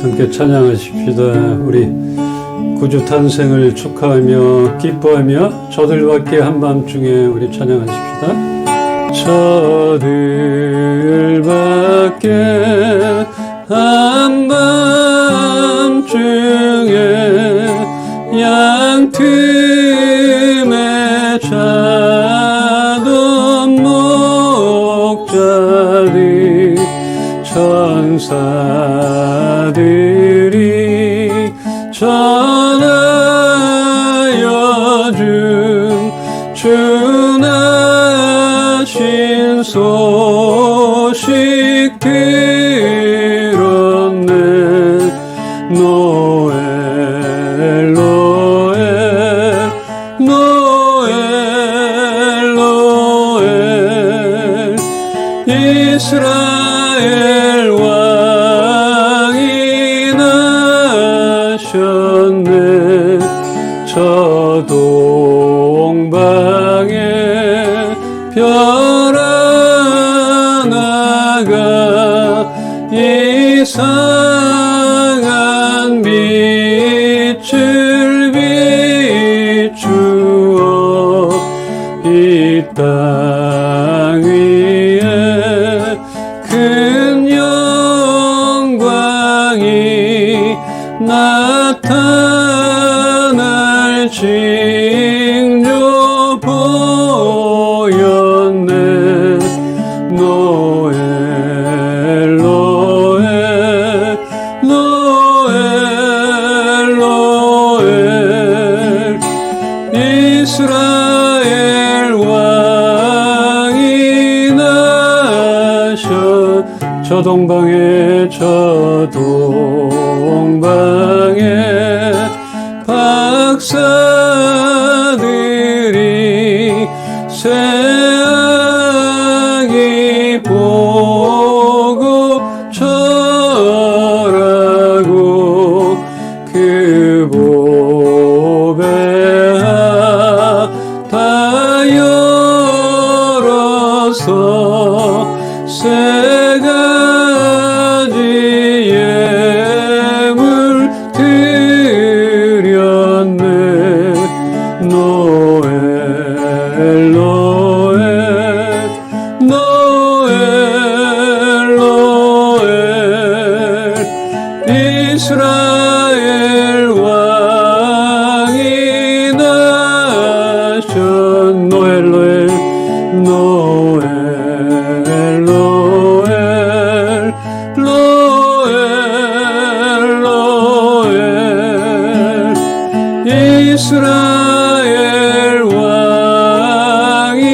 함께 찬양하십시다. 우리 구주 탄생을 축하하며 기뻐하며 저들밖에 한밤중에 우리 찬양하십시다. 저들밖에 한밤중에 양틈에 자던 목자들 천사들이 전하여 준 주나신 소식 들었네. 노엘 노엘 노엘 노엘 이스라엘 왕이 나셨네. 저 동방에 별 하나가 이상한 빛을 비추어 이 땅 위에 큰 영광이 나타날 징조 보였네. 노엘 노엘 노엘 노엘 이스라엘 왕이 나셔. 저 동방에 저 동방에 박사들이 새아기 보고 절하고 그 보배 다 열어서 세 가지 예물 드렸네. 노엘 노엘 노엘 노엘 이스라엘 왕이 나셨. 노엘 노엘 노엘 노엘 노엘 노엘 이스라엘 왕이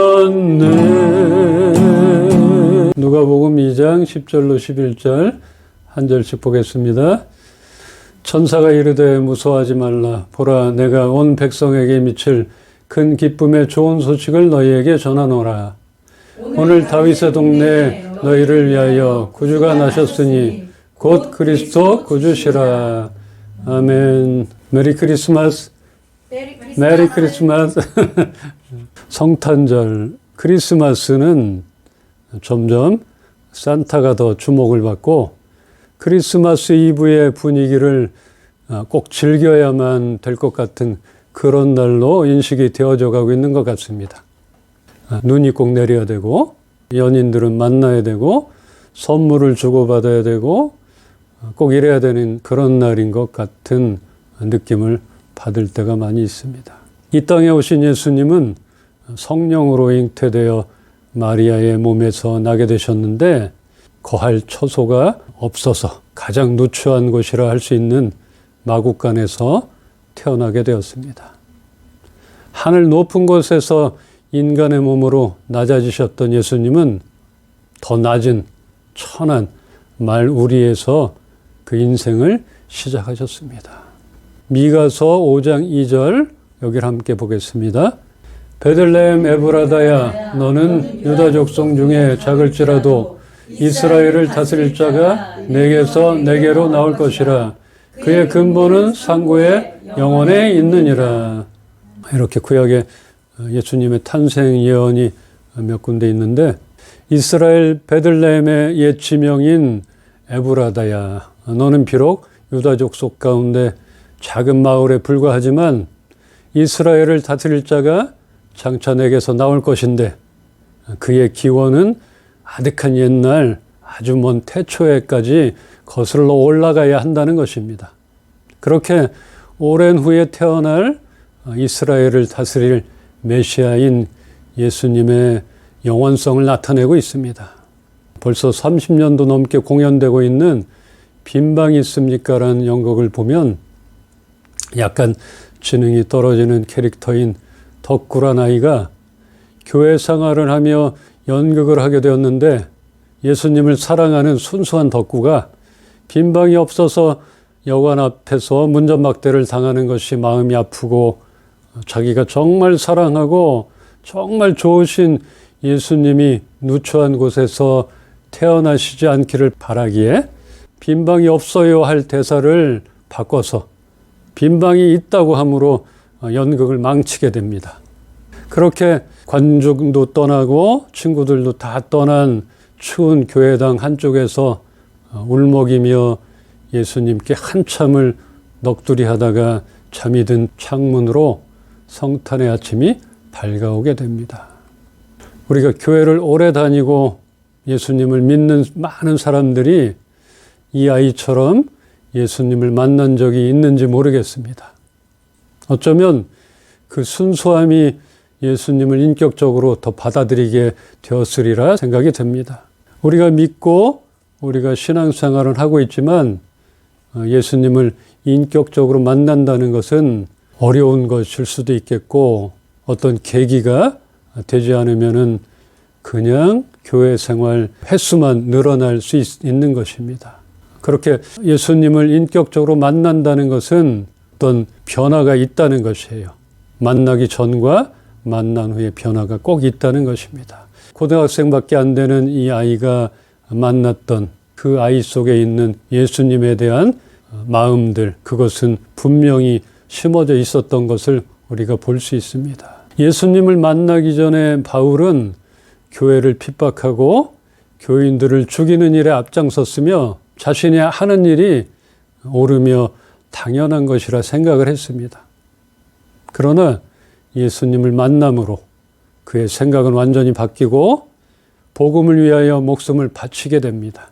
나셨네. 누가복음 2장 10절로 11절 한 절씩 보겠습니다. 천사가 이르되 무서워하지 말라. 보라, 내가 온 백성에게 미칠 큰 기쁨의 좋은 소식을 너희에게 전하노라. 오늘 다윗의 동네에 너희를 위하여 구주가 나셨으니 곧 그리스도 구주시라. 아멘. 메리 크리스마스. 메리 크리스마스. 성탄절, 크리스마스는 점점 산타가 더 주목을 받고 크리스마스 이브의 분위기를 꼭 즐겨야만 될 것 같은 그런 날로 인식이 되어져 가고 있는 것 같습니다. 눈이 꼭 내려야 되고 연인들은 만나야 되고 선물을 주고받아야 되고 꼭 이래야 되는 그런 날인 것 같은 느낌을 받을 때가 많이 있습니다. 이 땅에 오신 예수님은 성령으로 잉태되어 마리아의 몸에서 나게 되셨는데 거할 처소가 없어서 가장 누추한 곳이라 할 수 있는 마국간에서 태어나게 되었습니다. 하늘 높은 곳에서 인간의 몸으로 낮아지셨던 예수님은 더 낮은 천한 말우리에서 그 인생을 시작하셨습니다. 미가서 5장 2절 여기를 함께 보겠습니다. 베들레헴 에브라다야, 너는 유다 족속 중에 작을지라도 이스라엘을 다스릴 자가 내게서 내게로 나올 것이라. 그의 근본은 상고의 영원에 있느니라. 이렇게 구약에 예수님의 탄생 예언이 몇 군데 있는데 이스라엘 베들레헴의 옛 지명인 에브라다야, 너는 비록 유다 족속 가운데 작은 마을에 불과하지만 이스라엘을 다스릴 자가 장차 내게서 나올 것인데 그의 기원은 아득한 옛날 아주 먼 태초에까지 거슬러 올라가야 한다는 것입니다. 그렇게 오랜 후에 태어날 이스라엘을 다스릴 메시아인 예수님의 영원성을 나타내고 있습니다. 벌써 30년도 넘게 공연되고 있는 빈방이 있습니까? 라는 연극을 보면 약간 지능이 떨어지는 캐릭터인 덕구란 아이가 교회 생활을 하며 연극을 하게 되었는데 예수님을 사랑하는 순수한 덕구가 빈방이 없어서 여관 앞에서 문전박대를 당하는 것이 마음이 아프고 자기가 정말 사랑하고 정말 좋으신 예수님이 누추한 곳에서 태어나시지 않기를 바라기에 빈방이 없어요 할 대사를 바꿔서 빈방이 있다고 함으로 연극을 망치게 됩니다. 그렇게 관중도 떠나고 친구들도 다 떠난 추운 교회당 한쪽에서 울먹이며 예수님께 한참을 넋두리 하다가 잠이 든 창문으로 성탄의 아침이 밝아오게 됩니다. 우리가 교회를 오래 다니고 예수님을 믿는 많은 사람들이 이 아이처럼 예수님을 만난 적이 있는지 모르겠습니다. 어쩌면 그 순수함이 예수님을 인격적으로 더 받아들이게 되었으리라 생각이 됩니다. 우리가 믿고 우리가 신앙생활을 하고 있지만 예수님을 인격적으로 만난다는 것은 어려운 것일 수도 있겠고 어떤 계기가 되지 않으면은 그냥 교회 생활 횟수만 늘어날 수 있는 것입니다. 그렇게 예수님을 인격적으로 만난다는 것은 어떤 변화가 있다는 것이에요. 만나기 전과 만난 후에 변화가 꼭 있다는 것입니다. 고등학생밖에 안 되는 이 아이가 만났던 그 아이 속에 있는 예수님에 대한 마음들, 그것은 분명히 심어져 있었던 것을 우리가 볼 수 있습니다. 예수님을 만나기 전에 바울은 교회를 핍박하고 교인들을 죽이는 일에 앞장섰으며 자신이 하는 일이 옳으며 당연한 것이라 생각을 했습니다. 그러나 예수님을 만남으로 그의 생각은 완전히 바뀌고 복음을 위하여 목숨을 바치게 됩니다.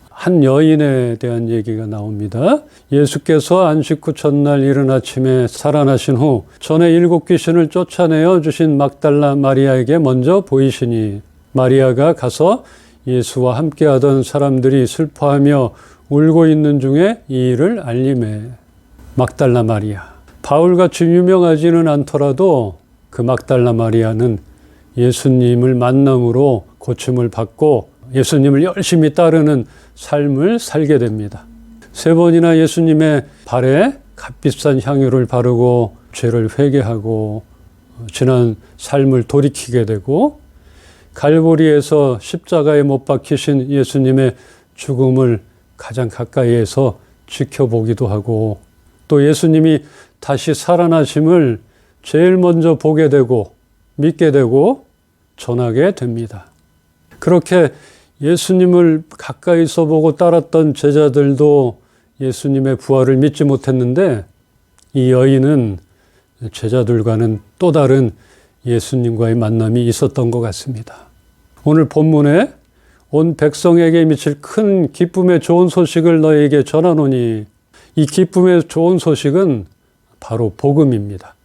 한 여인에 대한 얘기가 나옵니다. 예수께서 안식 후 첫날 이른 아침에 살아나신 후 전에 7 귀신을 쫓아내어 주신 막달라 마리아에게 먼저 보이시니 마리아가 가서 예수와 함께하던 사람들이 슬퍼하며 울고 있는 중에 이 일을 알림해. 막달라 마리아. 바울같이 유명하지는 않더라도 그 막달라 마리아는 예수님을 만남으로 고침을 받고 예수님을 열심히 따르는 삶을 살게 됩니다. 3번이나 예수님의 발에 값비싼 향유를 바르고 죄를 회개하고 지난 삶을 돌이키게 되고 갈보리에서 십자가에 못 박히신 예수님의 죽음을 가장 가까이에서 지켜보기도 하고 또 예수님이 다시 살아나심을 제일 먼저 보게 되고 믿게 되고 전하게 됩니다. 그렇게 예수님을 가까이서 보고 따랐던 제자들도 예수님의 부활을 믿지 못했는데 이 여인은 제자들과는 또 다른 예수님과의 만남이 있었던 것 같습니다. 오늘 본문에 온 백성에게 미칠 큰 기쁨의 좋은 소식을 너에게 전하노니 이 기쁨의 좋은 소식은 바로 복음입니다.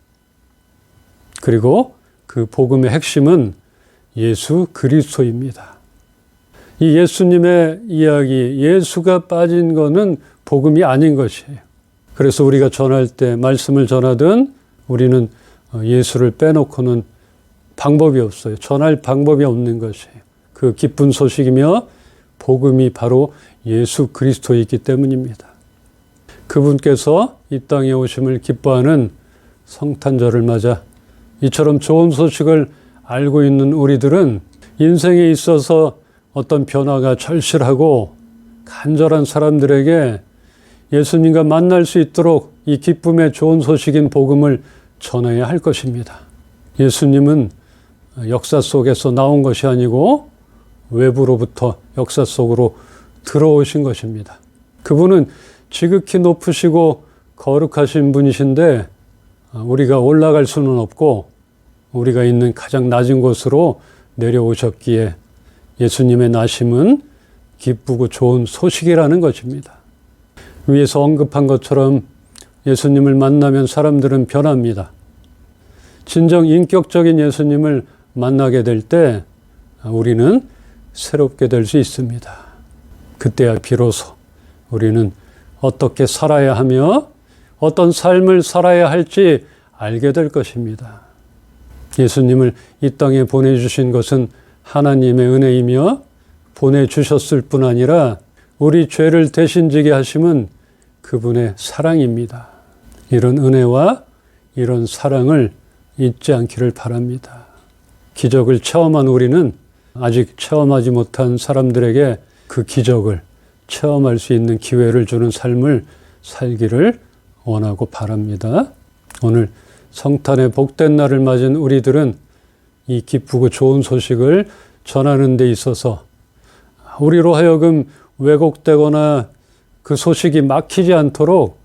그리고 그 복음의 핵심은 예수 그리스도입니다. 이 예수님의 이야기, 예수가 빠진 거는 복음이 아닌 것이에요. 그래서 우리가 전할 때 말씀을 전하든 우리는 예수를 빼놓고는 방법이 없어요. 전할 방법이 없는 것이에요. 그 기쁜 소식이며 복음이 바로 예수 그리스도이기 때문입니다. 그분께서 이 땅에 오심을 기뻐하는 성탄절을 맞아 이처럼 좋은 소식을 알고 있는 우리들은 인생에 있어서 어떤 변화가 절실하고 간절한 사람들에게 예수님과 만날 수 있도록 이 기쁨의 좋은 소식인 복음을 전해야 할 것입니다. 예수님은 역사 속에서 나온 것이 아니고 외부로부터 역사 속으로 들어오신 것입니다. 그분은 지극히 높으시고 거룩하신 분이신데 우리가 올라갈 수는 없고 우리가 있는 가장 낮은 곳으로 내려오셨기에 예수님의 나심은 기쁘고 좋은 소식이라는 것입니다. 위에서 언급한 것처럼 예수님을 만나면 사람들은 변합니다. 진정 인격적인 예수님을 만나게 될 때 우리는 새롭게 될 수 있습니다. 그때야 비로소 우리는 어떻게 살아야 하며 어떤 삶을 살아야 할지 알게 될 것입니다. 예수님을 이 땅에 보내주신 것은 하나님의 은혜이며 보내주셨을 뿐 아니라 우리 죄를 대신지게 하심은 그분의 사랑입니다. 이런 은혜와 이런 사랑을 잊지 않기를 바랍니다. 기적을 체험한 우리는 아직 체험하지 못한 사람들에게 그 기적을 체험할 수 있는 기회를 주는 삶을 살기를 원하고 바랍니다. 오늘 성탄의 복된 날을 맞은 우리들은 이 기쁘고 좋은 소식을 전하는 데 있어서 우리로 하여금 왜곡되거나 그 소식이 막히지 않도록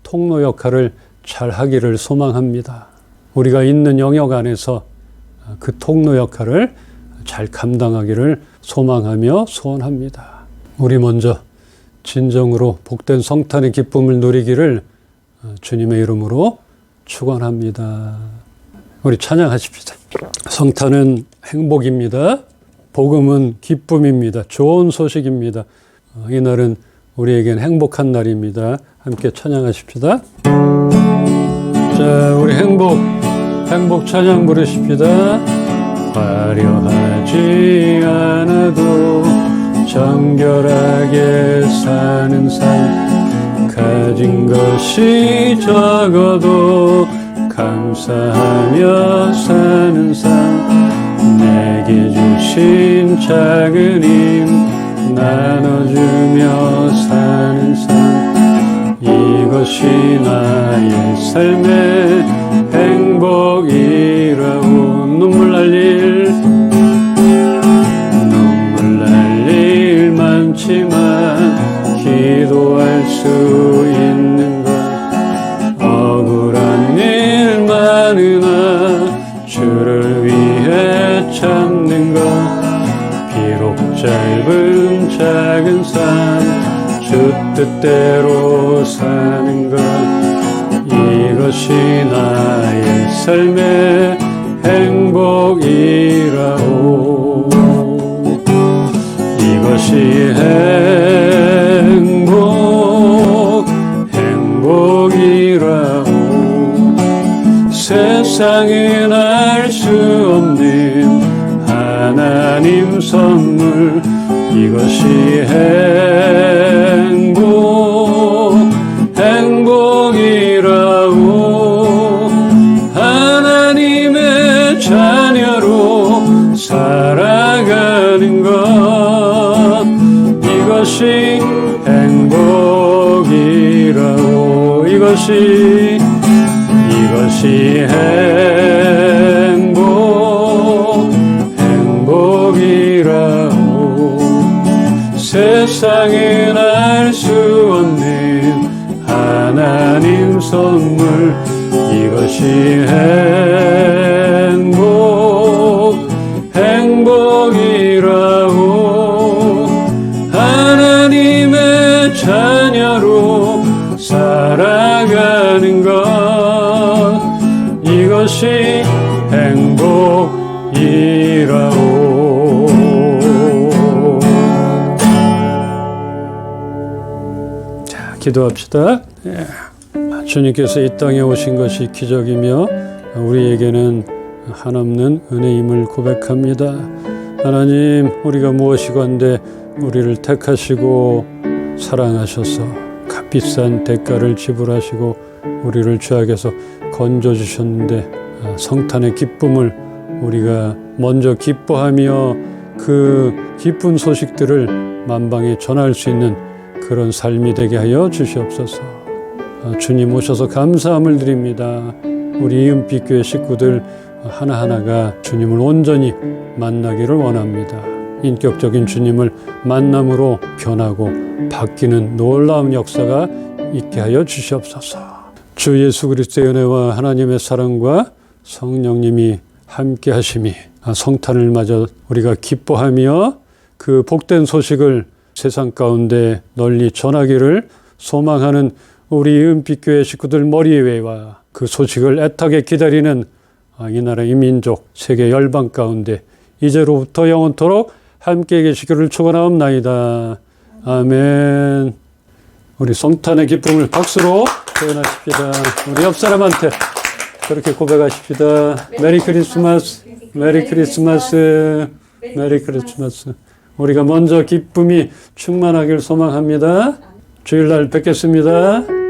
통로 역할을 잘 하기를 소망합니다. 우리가 있는 영역 안에서 그 통로 역할을 잘 감당하기를 소망하며 소원합니다. 우리 먼저 진정으로 복된 성탄의 기쁨을 누리기를 주님의 이름으로 축원합니다. 우리 찬양하십시다. 성탄은 행복입니다. 복음은 기쁨입니다. 좋은 소식입니다. 이날은 우리에겐 행복한 날입니다. 함께 찬양하십시다. 자, 우리 행복 찬양 부르십시다. 화려하지 않아도 정결하게 사는 삶, 가진 것이 적어도 감사하며 사는 삶, 내게 주신 작은 힘 나눠주며 사는 삶, 이것이 나의 삶의 행복이라고. 눈물 날 일 많지만 기도할 수 있는 것, 억울한 일 많으나 주를 위해 참는 것, 비록 짧은 작은 삶 주 뜻대로 사는 것, 이것이 나의 삶의 행복이라오. 이것이 행복이라오. 세상엔 알 수 없는 하나님 선물, 이것이 행복이라오. 하나님의 자녀로 살아가는 것, 이것이 행복이라오. 이것이 행복이라오. 세상엔 알 수 없는 하나님 선물, 이것이 행복이라오. 하나님의 자녀로 살아가는 것, 이것이 행복이라오. 자, 기도합시다. 주님께서 이 땅에 오신 것이 기적이며 우리에게는 한없는 은혜임을 고백합니다. 하나님, 우리가 무엇이건대 우리를 택하시고 사랑하셔서 값비싼 대가를 지불하시고 우리를 죄악에서 건져주셨는데, 성탄의 기쁨을 우리가 먼저 기뻐하며 그 기쁜 소식들을 만방에 전할 수 있는 그런 삶이 되게 하여 주시옵소서. 주님 오셔서 감사함을 드립니다. 우리 이은빛교회 식구들 하나하나가 주님을 온전히 만나기를 원합니다. 인격적인 주님을 만남으로 변하고 바뀌는 놀라운 역사가 있게 하여 주시옵소서. 주 예수 그리스도의 은혜와 하나님의 사랑과 성령님이 함께 하심이 성탄을 맞아 우리가 기뻐하며 그 복된 소식을 세상 가운데 널리 전하기를 소망하는 우리 은빛교회 식구들 머리 위에와 그 소식을 애타게 기다리는 이 나라 이 민족 세계 열방 가운데 이제로부터 영원토록 함께 계시기를 축원하옵나이다. 아멘. 우리 성탄의 기쁨을 박수로 표현하십시다. 우리 옆 사람한테 그렇게 고백하십시다. 메리 크리스마스, 메리 크리스마스, 메리 크리스마스. 우리가 먼저 기쁨이 충만하길 소망합니다. 주일날 뵙겠습니다.